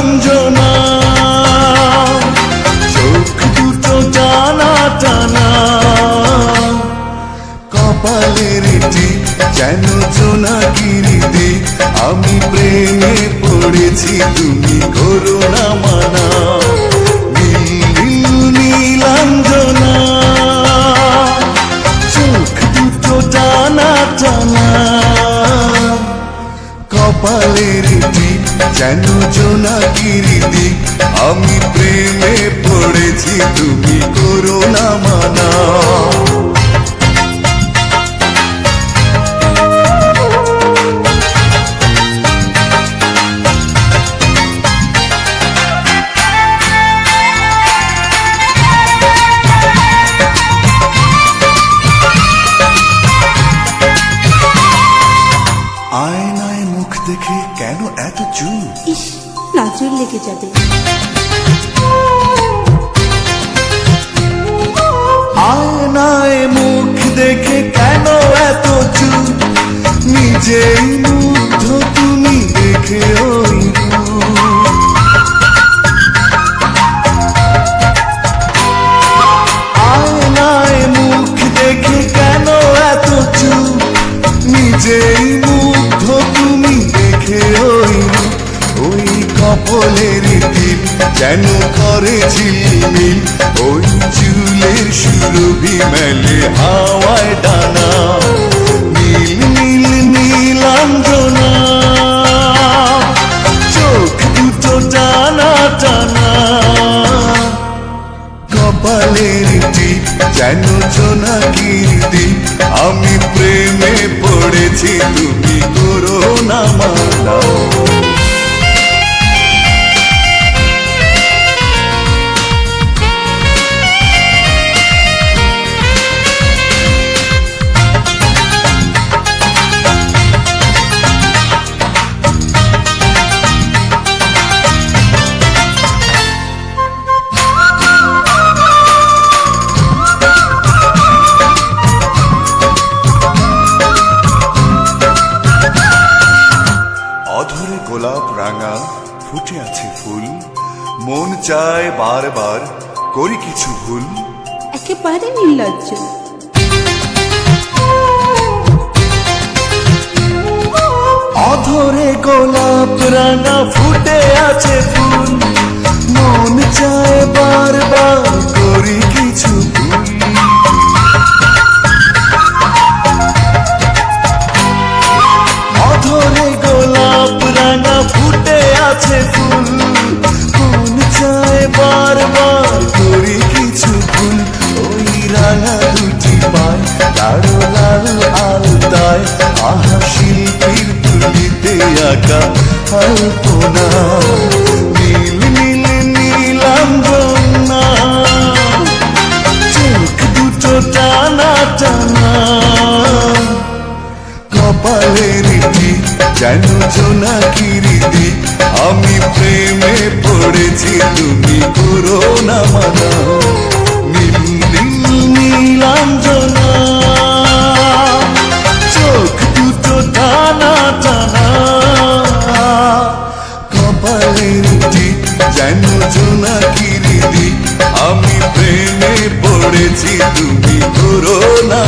নীলাঞ্জনা, চোখ দুটো টানা টানা, কপালের টিপ যেন জোনাকির দিক। আমি প্রেমে পড়েছি, তুমি করো না মানা। নীলাঞ্জনা, চোখ দুটো টানা টানা, কপালের টিপ যেন জোনাকির দিক। আমি প্রেমে পড়েছি, তুমি করো না মানা। আয়নায় মুখ দেখে কেন এত চুপ? ইস, নজর লেগে যাবে। আয়নায় মুখ দেখে কেন এত চুপ? নিজেই মুগ্ধ তুমি দেখে ওই রূপ। আয়নায় মুখ দেখে কেন এত চুপ? নিজেই মুগ্ধ তুমি দেখে ওই রূপ। ওই কপালের টিপ যেন করে ঝিলমিল, ওই চুলের সুরভি মেলে হাওয়ায় ডানা। নীল নীল নীলাঞ্জনা, চোখ দুটো টানা টানা, কপালের টিপ যেন জোনাকির দিক। আমি প্রেমে পড়েছি, তুমি করো না মানা। অধরে গোলাপ রাঙা ফুটে আছে ফুল, মন চায় বারবার করি কিছু ভুল। একেবারে নির্লজ্জ। অধরে গোলাপ রাঙা ফুটে আছে ফুল, মন চায় বারবার করি কিছু ভুল। অধরে গোলাপ রাঙা ফুটে আছে ফুল, মন চায় বারবার করি কিছু ভুল। ওই রাঙা দুটি পায় গাঢ় লাল আলতায়, আহা শিল্পীর তুলিতে আঁকা আলপনা। নীল নীল নীলাঞ্জনা, চোখ দুটো টানা টানা, কপালের টিপ যেন জোনাকির দিক। আমি প্রেমে পড়েছি, তুমি করো না মানা। নীল নীল নীলাঞ্জনা, চোখ দুটো টানা টানা, কপালের টিপ যেন জোনাকির দিক। আমি প্রেমে পড়েছি, তুমি করো না।